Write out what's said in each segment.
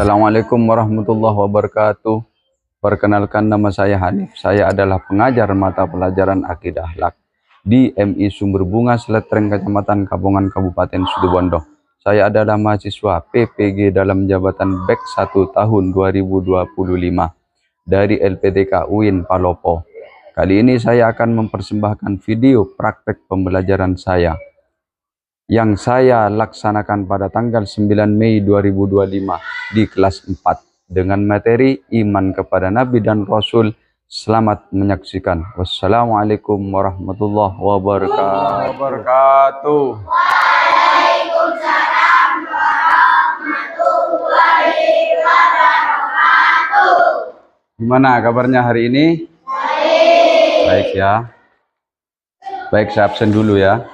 Assalamualaikum warahmatullahi wabarakatuh. Perkenalkan, nama saya Hanif. Saya adalah pengajar mata pelajaran Akidah Akhlak di MI Sumber Bunga Seletreng, Kecamatan Kabongan, Kabupaten Situbondo. Saya adalah mahasiswa PPG dalam jabatan BEK 1 tahun 2025 dari LPDK UIN Palopo. Kali ini saya akan mempersembahkan video praktek pembelajaran saya yang saya laksanakan pada tanggal 9 Mei 2025 di kelas 4 dengan materi iman kepada Nabi dan Rasul. Selamat menyaksikan. Wassalamualaikum warahmatullahi wabarakatuh. Waalaikumsalam warahmatullahi wabarakatuh. Gimana kabarnya hari ini? Baik. Baik ya. Baik, saya absen dulu ya.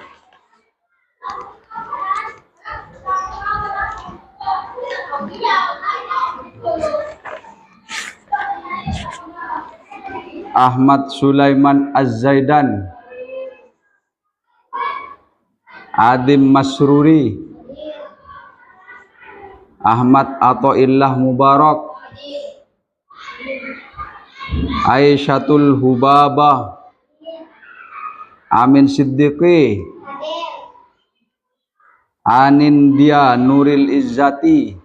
Ahmad Sulaiman Az-Zaidan, Adim Masruri, Ahmad Athaillah Mubarak, Aisyatul Hubabah, Amin Siddiqi, Anindya Nuril Izzati,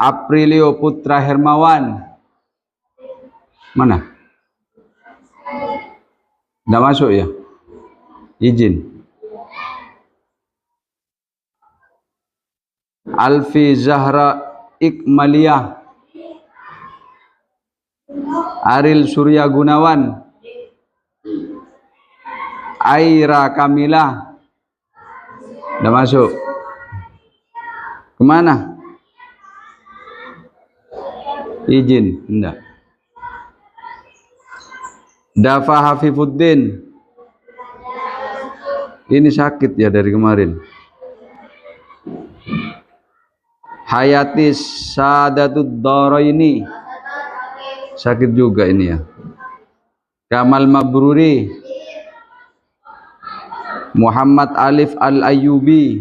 Aprilio Putra Hermawan. Mana? Nggak masuk ya? Izin. Alfi Zahra Ikmaliyah, Aril Surya Gunawan, Aira Kamila. Nggak masuk. Kemana? Izin. Enggak. Dafa Hafifuddin, ini sakit ya dari kemarin. Hayati Sadatud Daraini, sakit juga ini ya. Kamal Mabruri, Muhammad Alif Al-Ayyubi,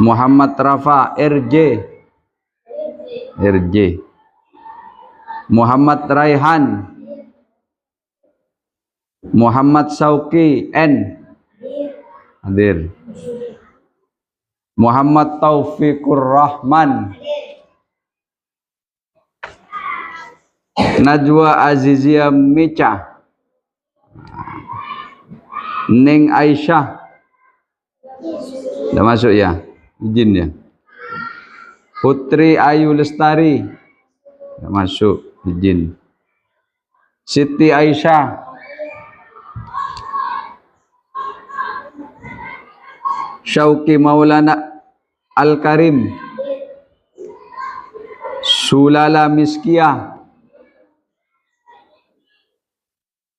Muhammad Rafa RJ, Muhammad Raihan, Muhammad Sauki N hadir, Muhammad Taufikur Rahman, Najwa Azizia Mica, Ning Aisyah. Udah masuk ya? Izin ya. Putri Ayu Lestari. Udah masuk, izin. Siti Aisyah, Syauki Maulana Al-Karim, Sulala Miskiyah,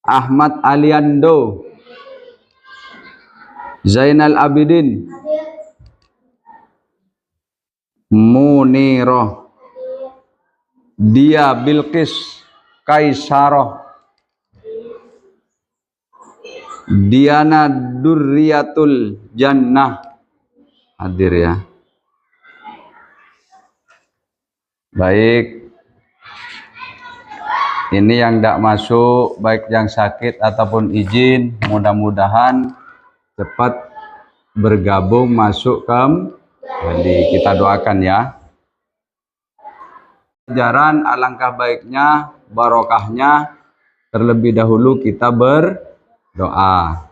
Ahmad Aliando, Zainal Abidin, Muniroh, Dia Bilqis Kaisaroh, Diana Durriyatul Jannah hadir ya. Baik, ini yang tidak masuk, baik yang sakit ataupun izin, mudah-mudahan cepat bergabung masuk kembali. Kita doakan ya. Pelajaran alangkah baiknya, barokahnya, terlebih dahulu kita berdoa.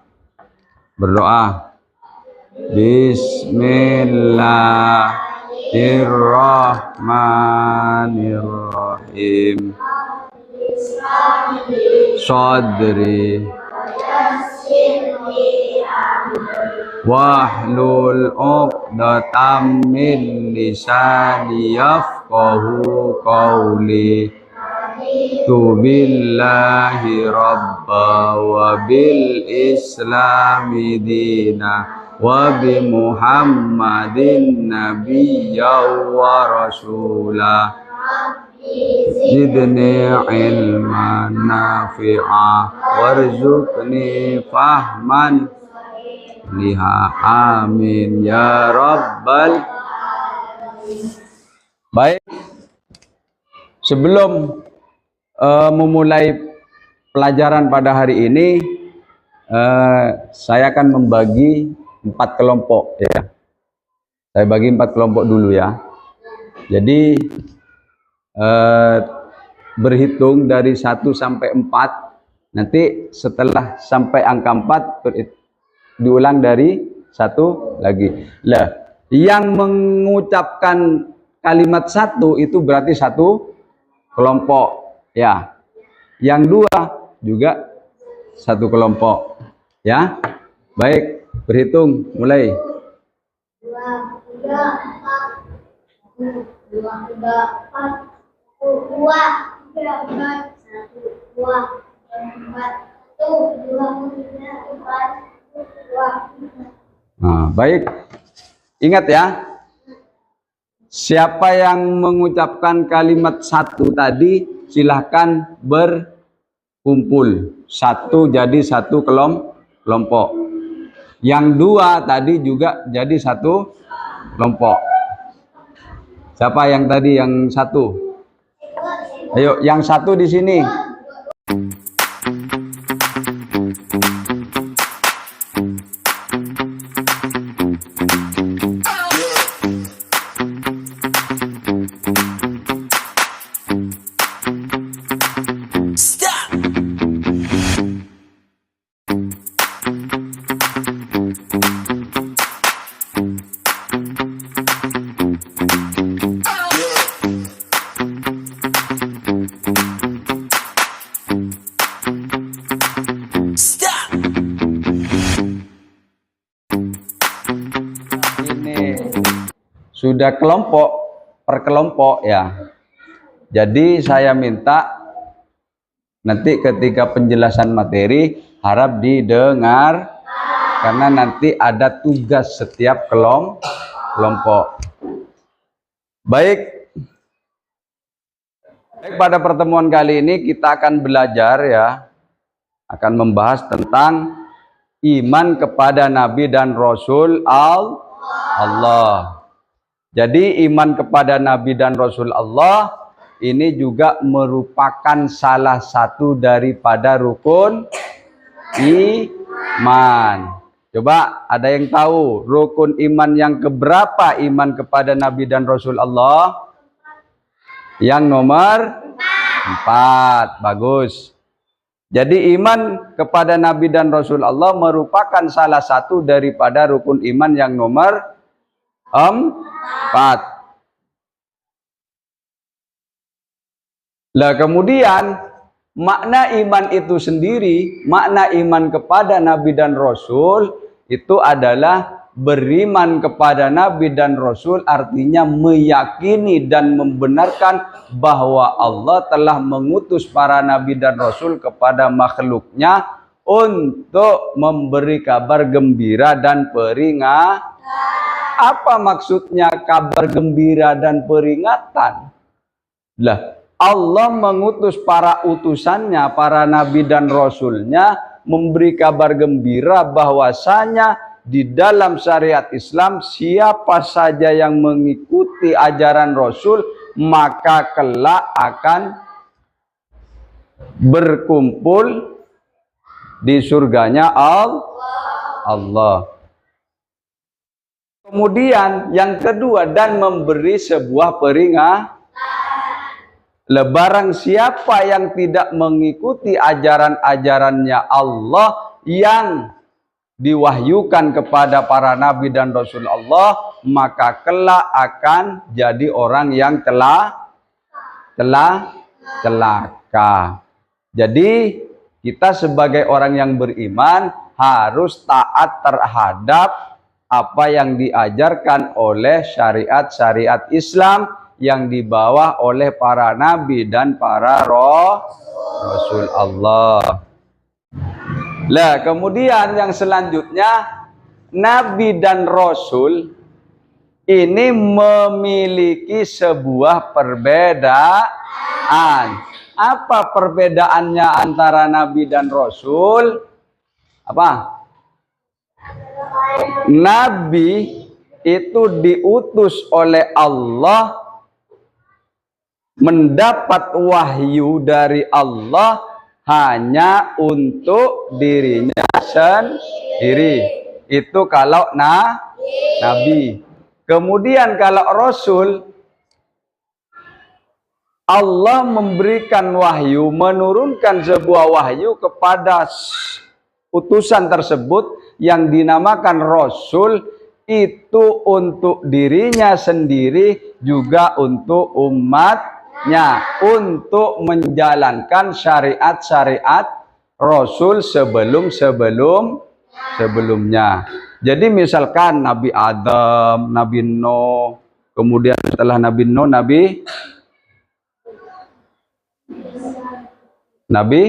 Bismillahirrahmanirrahim. Sadri wahlul 'uqdatam min lisani yafqahu qawli. Tu billahi rabba wa bil islami dina wa bi muhammadin nabiyya wa rasula. Zidni ilman nafi'a warzuqni fahman liha. Amin ya rabbal. Baik, sebelum memulai pelajaran pada hari ini, saya akan membagi 4 kelompok ya. Saya bagi 4 kelompok dulu ya. Jadi berhitung dari 1 sampai 4. Nanti setelah sampai angka 4 diulang dari 1 lagi. Lah, yang mengucapkan kalimat 1 itu berarti 1 kelompok ya. Yang 2 juga 1 kelompok ya. Baik, berhitung mulai. 2, 3, 4, 1, 2, 3, 4, 2, 3, 4, 1, 2, 4, 1, 2, 3, 4, 2. Nah, baik. Ingat ya. Siapa yang mengucapkan kalimat 1 tadi, silahkan berkumpul. 1 jadi 1 kelompok. Yang 2 tadi juga jadi 1 kelompok. Siapa yang tadi yang 1? Ayo, yang 1 di sini. Sudah kelompok per kelompok ya. Jadi saya minta nanti ketika penjelasan materi harap didengar, karena nanti ada tugas setiap kelompok. Baik, pada pertemuan kali ini kita akan belajar ya, akan membahas tentang iman kepada Nabi dan Rasul Allah. Jadi iman kepada Nabi dan Rasul Allah ini juga merupakan salah satu daripada rukun iman. Coba ada yang tahu rukun iman yang keberapa iman kepada Nabi dan Rasul Allah? Yang nomor 4. Bagus. Jadi iman kepada Nabi dan Rasul Allah merupakan salah satu daripada rukun iman yang nomor 4. Lah kemudian makna iman itu sendiri, makna iman kepada Nabi dan Rasul itu adalah beriman kepada Nabi dan Rasul, artinya meyakini dan membenarkan bahwa Allah telah mengutus para Nabi dan Rasul kepada makhluknya untuk memberi kabar gembira dan peringatan. Apa maksudnya kabar gembira dan peringatan? Lah, Allah mengutus para utusannya, para nabi dan rasulnya, memberi kabar gembira bahwasanya di dalam syariat Islam siapa saja yang mengikuti ajaran Rasul maka kelak akan berkumpul di surganya Allah. Kemudian yang kedua, dan memberi sebuah peringatan. Barang siapa yang tidak mengikuti ajaran-ajarannya Allah yang diwahyukan kepada para nabi dan rasul Allah, maka kelak akan jadi orang yang celaka. Jadi kita sebagai orang yang beriman harus taat terhadap apa yang diajarkan oleh syariat-syariat Islam yang dibawa oleh para nabi dan para rasul Allah. Lah, kemudian yang selanjutnya, nabi dan rasul ini memiliki sebuah perbedaan. Apa perbedaannya antara nabi dan rasul? Apa? Nabi itu diutus oleh Allah, mendapat wahyu dari Allah hanya untuk dirinya sendiri. Itu kalau Nabi. Kemudian kalau Rasul, Allah memberikan wahyu, menurunkan sebuah wahyu kepada utusan tersebut yang dinamakan Rasul, itu untuk dirinya sendiri juga untuk umatnya, untuk menjalankan syariat-syariat Rasul sebelumnya. Jadi misalkan Nabi Adam, Nabi Nuh, kemudian setelah Nabi Nuh, Nabi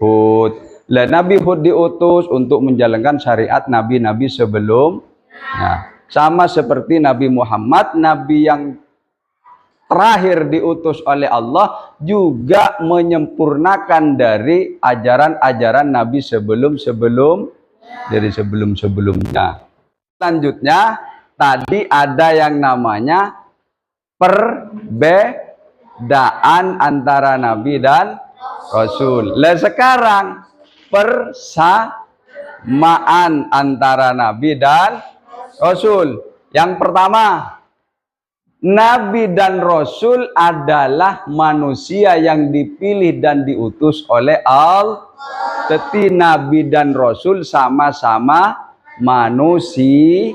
Hud. Lah Nabi Hud diutus untuk menjalankan syariat nabi-nabi sebelumnya. Sama seperti Nabi Muhammad, nabi yang terakhir diutus oleh Allah, juga menyempurnakan dari ajaran-ajaran nabi sebelumnya. Selanjutnya tadi ada yang namanya perbedaan antara nabi dan Rasul. Lah sekarang persamaan antara nabi dan Rasul. Yang pertama, nabi dan Rasul adalah manusia yang dipilih dan diutus oleh Allah. Tetapi nabi dan Rasul sama-sama manusia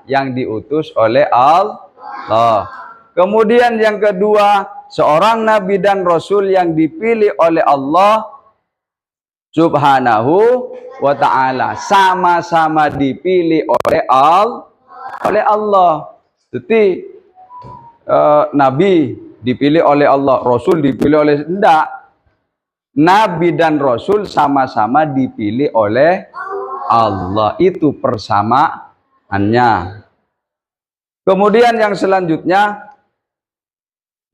yang diutus oleh Allah. Kemudian yang kedua, seorang nabi dan rasul yang dipilih oleh Allah Subhanahu wa ta'ala, sama-sama dipilih oleh Allah. Jadi nabi dipilih oleh Allah, rasul dipilih oleh enggak. Nabi dan rasul sama-sama dipilih oleh Allah. Itu persamaannya. Kemudian yang selanjutnya,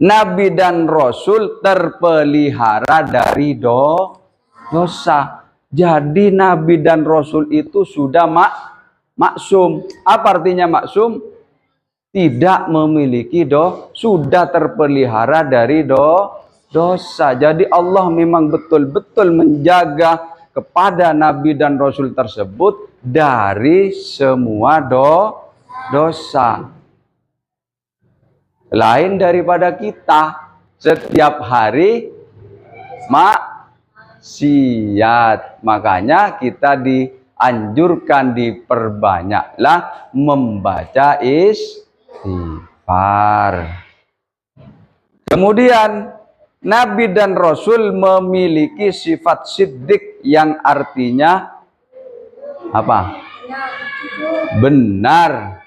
nabi dan rasul terpelihara dari dosa. Jadi nabi dan rasul itu sudah maksum. Apa artinya maksum? Tidak memiliki sudah terpelihara dari dosa. Jadi Allah memang betul-betul menjaga kepada nabi dan rasul tersebut dari semua dosa. Lain daripada kita, setiap hari maksiat. Makanya kita dianjurkan, diperbanyaklah membaca istighfar. Kemudian nabi dan rasul memiliki sifat siddiq yang artinya apa? Benar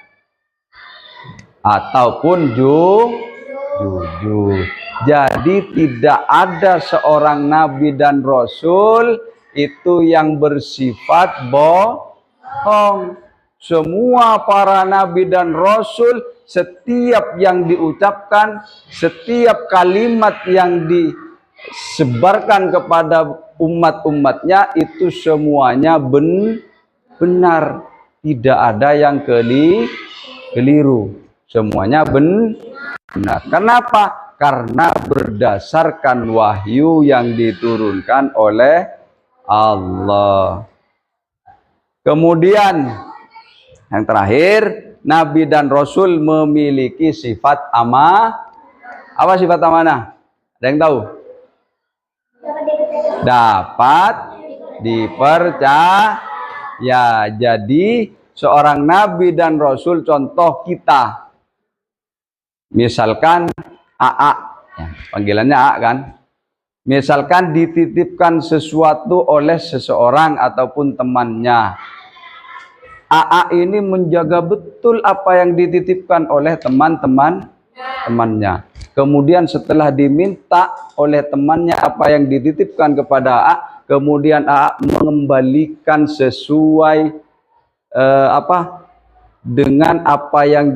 ataupun jujur. Jadi tidak ada seorang nabi dan rasul itu yang bersifat bohong. Semua para nabi dan rasul, setiap yang diucapkan, setiap kalimat yang disebarkan kepada umat-umatnya itu semuanya benar. Tidak ada yang keliru. Semuanya benar. Kenapa? Karena berdasarkan wahyu yang diturunkan oleh Allah. Kemudian yang terakhir, nabi dan rasul memiliki sifat apa sifat amanah? Ada yang tahu? Dapat dipercaya. Jadi seorang nabi dan rasul, contoh kita, misalkan AA, ya, panggilannya AA kan. Misalkan dititipkan sesuatu oleh seseorang ataupun temannya. AA ini menjaga betul apa yang dititipkan oleh temannya. Kemudian setelah diminta oleh temannya apa yang dititipkan kepada AA, kemudian AA mengembalikan sesuai dengan apa yang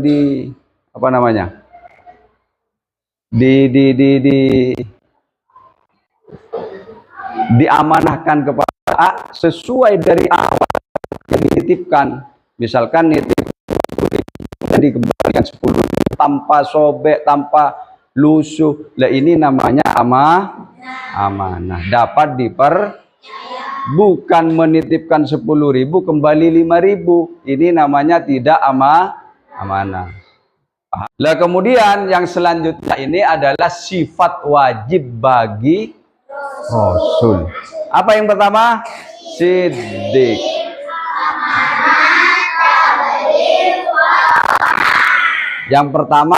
diamanahkan kepada A sesuai dari awal dititipkan. Misalkan nitip dikembalikan 10 tanpa sobek, tanpa lusuh. Lah ini namanya amanah. Dapat bukan menitipkan 10.000 kembali 5.000. Ini namanya tidak amanah. Lah kemudian yang selanjutnya ini adalah sifat wajib bagi Rasul. Apa yang pertama? Siddiq. Yang pertama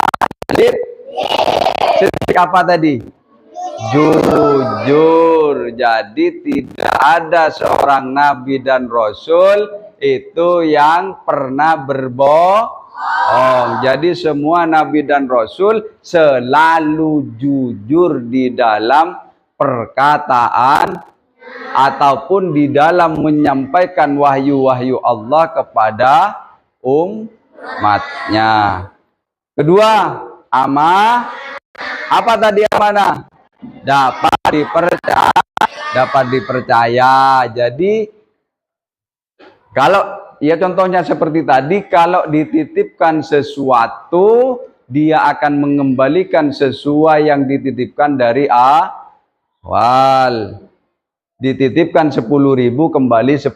siddiq apa tadi? Jujur. Jadi tidak ada seorang nabi dan rasul itu yang pernah berbohong. Jadi semua nabi dan rasul selalu jujur di dalam perkataan ataupun di dalam menyampaikan wahyu-wahyu Allah kepada umatnya. Kedua, apa tadi amanah? Dapat dipercaya. Jadi kalau ya contohnya seperti tadi, kalau dititipkan sesuatu, dia akan mengembalikan sesuai yang dititipkan dari awal. Dititipkan 10.000 kembali 10.000,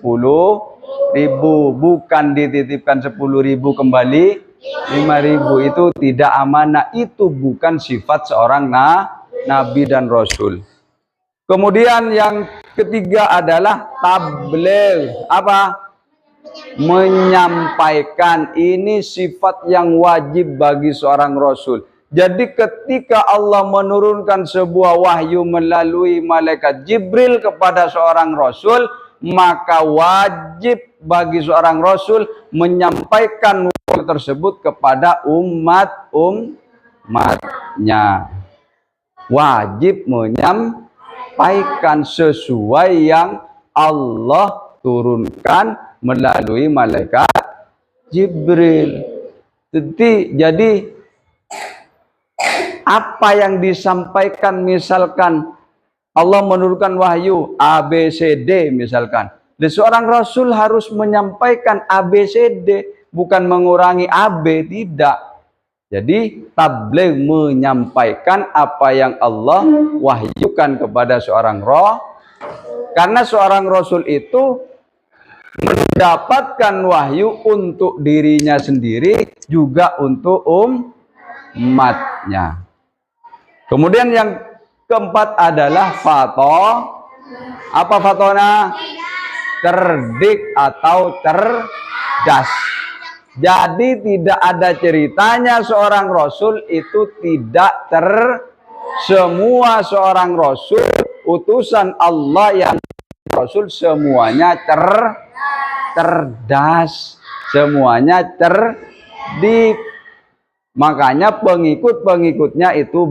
bukan dititipkan 10.000 kembali 5.000. Itu tidak amanah, itu bukan sifat seorang nabi dan rasul. Kemudian yang ketiga adalah tabligh. Apa? Menyampaikan. Ini sifat yang wajib bagi seorang rasul. Jadi ketika Allah menurunkan sebuah wahyu melalui malaikat Jibril kepada seorang rasul, maka wajib bagi seorang rasul menyampaikan wahyu tersebut kepada umatnya. Wajib menyampaikan sesuai yang Allah turunkan melalui malaikat Jibril. Jadi apa yang disampaikan, misalkan Allah menurunkan wahyu ABCD misalkan, seorang rasul harus menyampaikan ABCD, bukan mengurangi AB, tidak. Jadi tabligh menyampaikan apa yang Allah wahyukan kepada seorang karena seorang rasul itu mendapatkan wahyu untuk dirinya sendiri juga untuk umatnya. Kemudian yang keempat adalah apa fatona? Cerdik atau cerdas. Jadi tidak ada ceritanya seorang rasul itu tidak semua seorang rasul utusan Allah yang rasul semuanya cerdas, semuanya cerdik. Makanya pengikut-pengikutnya itu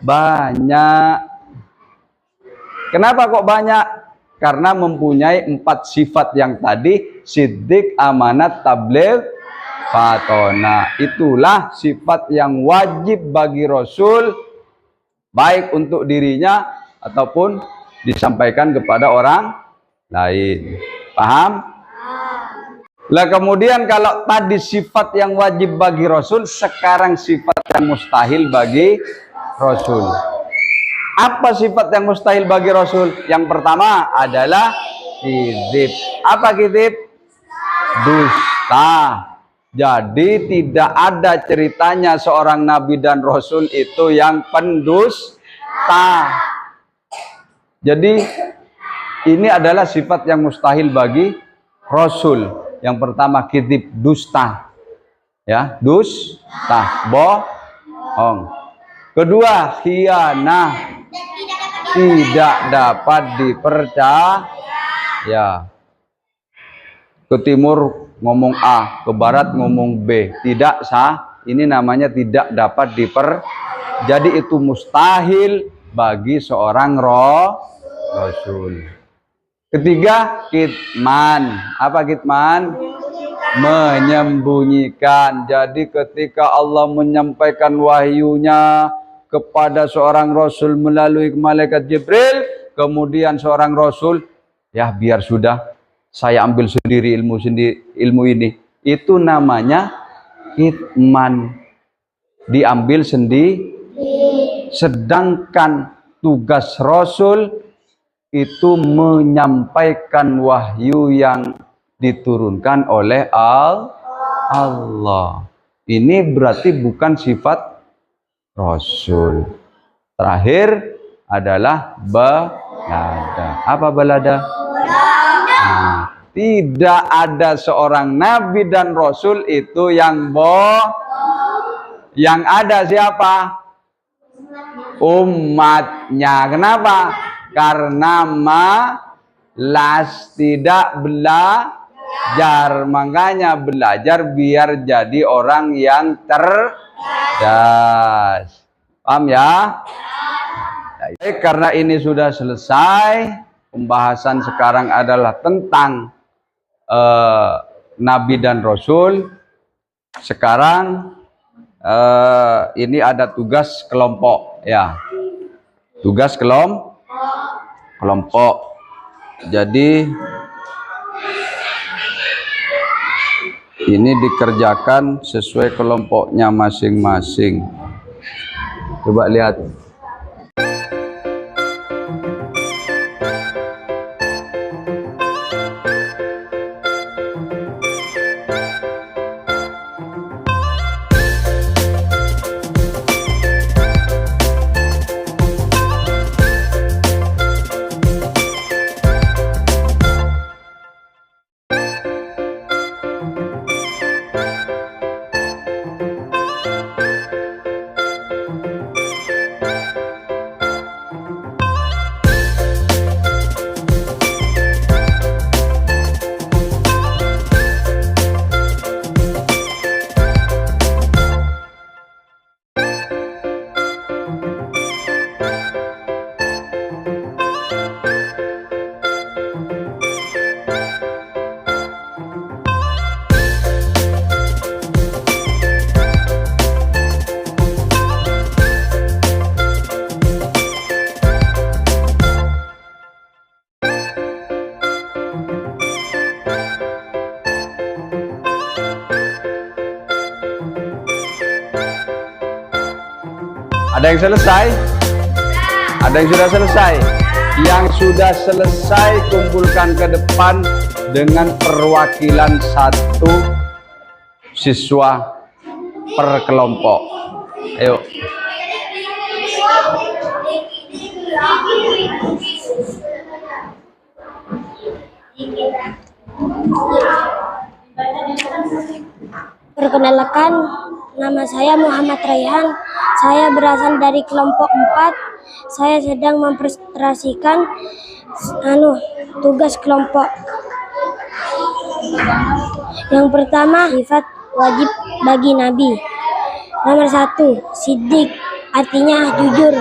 banyak. Kenapa kok banyak? Karena mempunyai 4 sifat yang tadi, siddiq, amanat, tabligh, fatona. Itulah sifat yang wajib bagi rasul, baik untuk dirinya ataupun disampaikan kepada orang lain. Paham? Lah kemudian kalau tadi sifat yang wajib bagi rasul, sekarang sifat yang mustahil bagi rasul. Apa sifat yang mustahil bagi rasul? Yang pertama adalah kizib. Apa kizib? Dusta. Jadi tidak ada ceritanya seorang nabi dan rasul itu yang pendusta. Jadi ini adalah sifat yang mustahil bagi rasul. Yang pertama kizib, dusta. Ya, dusta, bohong. Kedua, khianah, tidak dapat dipercaya. Ke timur ngomong A, ke barat ngomong B, tidak sah. Ini namanya tidak dapat Jadi itu mustahil bagi seorang rasul. Ketiga, kitman. Apa kitman? Menyembunyikan. Jadi ketika Allah menyampaikan wahyunya kepada seorang rasul melalui malaikat Jibril, kemudian seorang rasul, ya biar sudah, saya ambil sendiri ilmu ini, itu namanya kitman, diambil sendiri. Sedangkan tugas Rasul itu menyampaikan wahyu yang diturunkan oleh Allah. Ini berarti bukan sifat Rasul. Terakhir adalah balada. Apa balada? Nah, tidak ada seorang nabi dan rasul itu yang yang ada siapa? Umatnya. Kenapa? Karena malas, tidak belajar. Makanya belajar biar jadi orang yang cerdas. Paham ya? Karena ini sudah selesai, pembahasan sekarang adalah tentang Nabi dan Rasul. Sekarang ini ada tugas kelompok ya. Tugas kelompok. Jadi ini dikerjakan sesuai kelompoknya masing-masing. Coba lihat. Ada yang selesai? Ada yang sudah selesai? Yang sudah selesai kumpulkan ke depan dengan perwakilan satu siswa per kelompok. Ayo. Perkenalkan, nama saya Muhammad Raihan. Saya berasal dari kelompok 4. Saya sedang mempresentasikan tugas kelompok. Yang pertama, sifat wajib bagi Nabi. Nomor 1, siddiq, artinya jujur.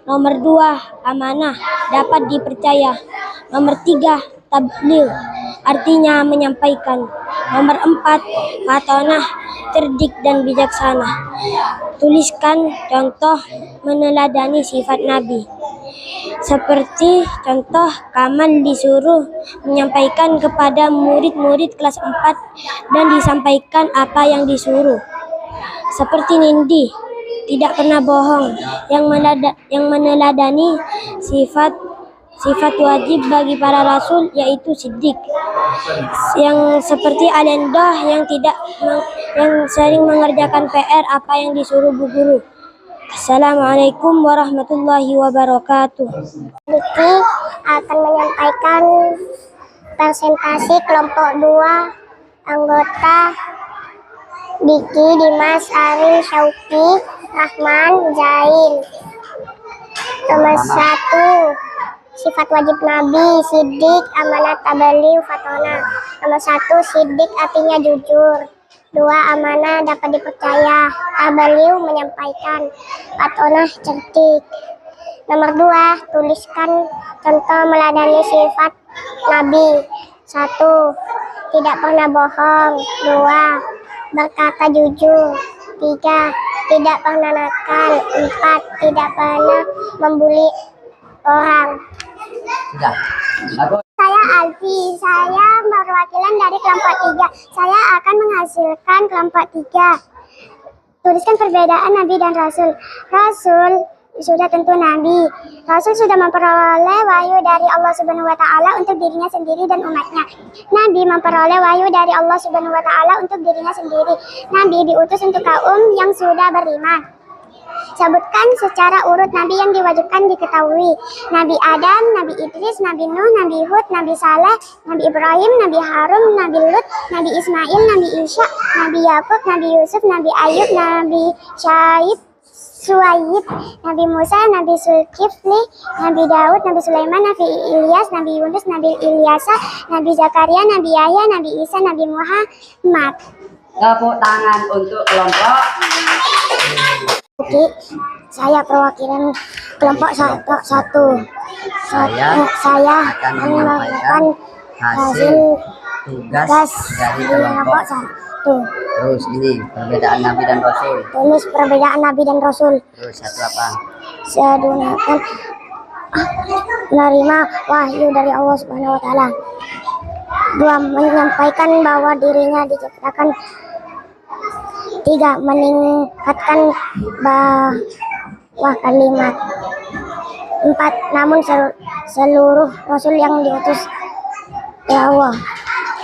Nomor 2, amanah, dapat dipercaya. Nomor 3, tabligh, artinya menyampaikan. Nomor 4, fatonah, cerdik dan bijaksana. Tuliskan contoh meneladani sifat Nabi. Seperti contoh, Kamal disuruh menyampaikan kepada murid-murid kelas 4 dan disampaikan apa yang disuruh. Seperti Nindi, tidak pernah bohong, yang meneladani sifat wajib bagi para rasul, yaitu siddiq. Yang seperti Alendah, yang sering mengerjakan PR apa yang disuruh bu guru. Assalamualaikum warahmatullahi wabarakatuh. Diki akan menyampaikan presentasi kelompok 2 anggota Diki, Dimas, Ari, Syauki, Rahman, Zain. Nomor 1, sifat wajib Nabi, siddiq, amanah, tabligh, fatonah. Nomor 1, siddiq artinya jujur. 2, amanah, dapat dipercaya. Tabligh, menyampaikan. Fatonah, cerdik. Nomor 2, tuliskan contoh meladani sifat Nabi. 1, tidak pernah bohong. 2, berkata jujur. 3, tidak pernah nakal. 4, tidak pernah membuli orang. Sudah. Saya Alfi. Saya perwakilan dari kelompok 3. Saya akan menghasilkan kelompok 3. Tuliskan perbedaan Nabi dan Rasul. Rasul sudah tentu Nabi. Rasul sudah memperoleh wahyu dari Allah Subhanahu wa Ta'ala untuk dirinya sendiri dan umatnya. Nabi memperoleh wahyu dari Allah Subhanahu wa Ta'ala untuk dirinya sendiri. Nabi diutus untuk kaum yang sudah beriman. Sebutkan secara urut Nabi yang diwajibkan diketahui. Nabi Adam, Nabi Idris, Nabi Nuh, Nabi Hud, Nabi Saleh, Nabi Ibrahim, Nabi Harun, Nabi Lut, Nabi Ismail, Nabi Isa, Nabi Yakub, Nabi Yusuf, Nabi Ayub, Nabi Suaib, Nabi Musa, Nabi Zulkifli, Nabi Daud, Nabi Sulaiman, Nabi Ilyas, Nabi Yunus, Nabi Ilyasa, Nabi Zakaria, Nabi Yahya, Nabi Isa, Nabi Muhammad. Tepuk tangan untuk kelompok. Oke, saya perwakilan kelompok 1. Saya akan melakukan menyampaikan hasil tugas dari kelompok 1. Terus ini perbedaan Nabi dan Rasul. Tulis perbedaan Nabi dan Rasul. Terus satu apa? Sedangkan menerima wahyu dari Allah Subhanahu wa Ta'ala. 2. Menyampaikan bahwa dirinya diciptakan. 3. Meningkatkan bahwa kalimat. 4. Namun seluruh Rasul yang diutus ya Allah.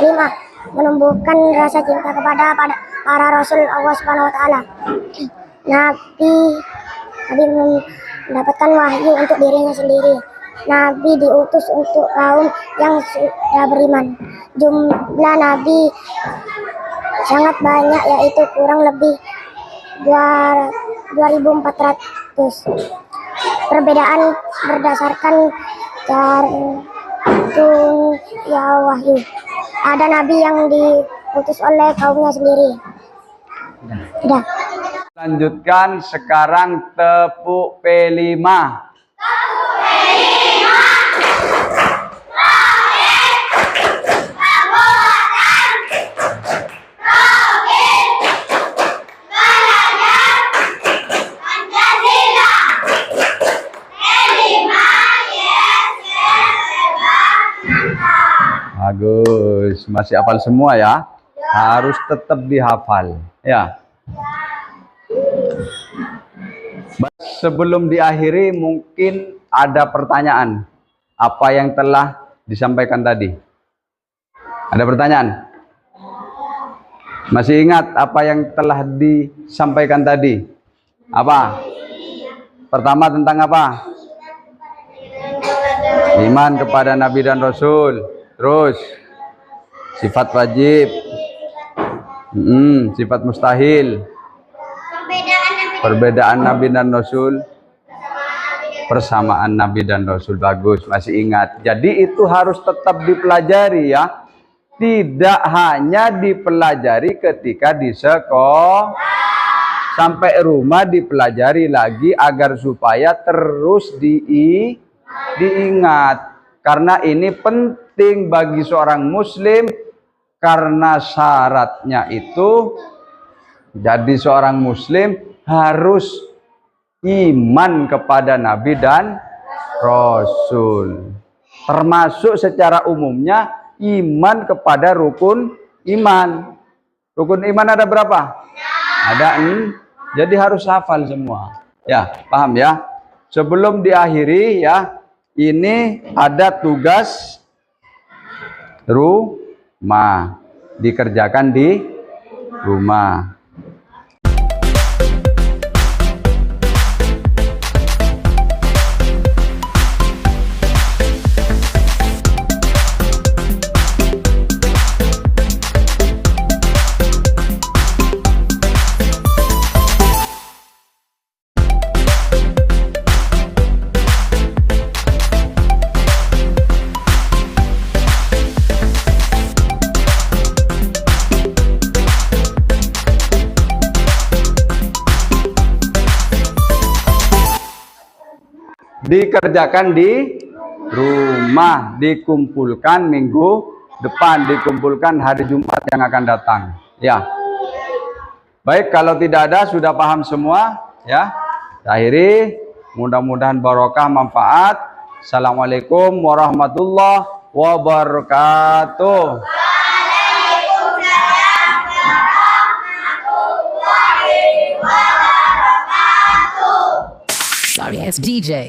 5. Menumbuhkan rasa cinta kepada para Rasul Allah Subhanahu wa Ta'ala. Nabi mendapatkan wahyu untuk dirinya sendiri. Nabi diutus untuk kaum yang sudah beriman. Jumlah Nabi sangat banyak, yaitu kurang lebih 2.400. Perbedaan berdasarkan jantung ya wahyu. Ada Nabi yang diutus oleh kaumnya sendiri. Sudah. Lanjutkan sekarang tepuk P5. Bagus, masih hafal semua ya? Harus tetap dihafal ya. Sebelum diakhiri mungkin ada pertanyaan. Apa yang telah disampaikan tadi? Ada pertanyaan? Masih ingat apa yang telah disampaikan tadi? Apa? Pertama tentang apa? Iman kepada Nabi dan Rasul. Terus sifat wajib, sifat mustahil, perbedaan Nabi dan Rasul, persamaan Nabi dan Rasul. Bagus, masih ingat. Jadi itu harus tetap dipelajari ya. Tidak hanya dipelajari ketika di sekolah, sampai rumah dipelajari lagi agar supaya terus diingat. Karena ini penting bagi seorang muslim, karena syaratnya itu jadi seorang muslim harus iman kepada Nabi dan Rasul. Termasuk secara umumnya iman kepada rukun iman. Rukun iman ada berapa? Ada 6. Jadi harus hafal semua. Ya, paham ya? Sebelum diakhiri ya, ini ada tugas rumah, dikerjakan di rumah. Dikerjakan di rumah, dikumpulkan minggu depan, dikumpulkan hari Jumat yang akan datang ya. Baik, kalau tidak ada sudah paham semua ya. Akhiri, mudah-mudahan barokah manfaat. Assalamualaikum warahmatullahi wabarakatuh. Sorry, it's DJ.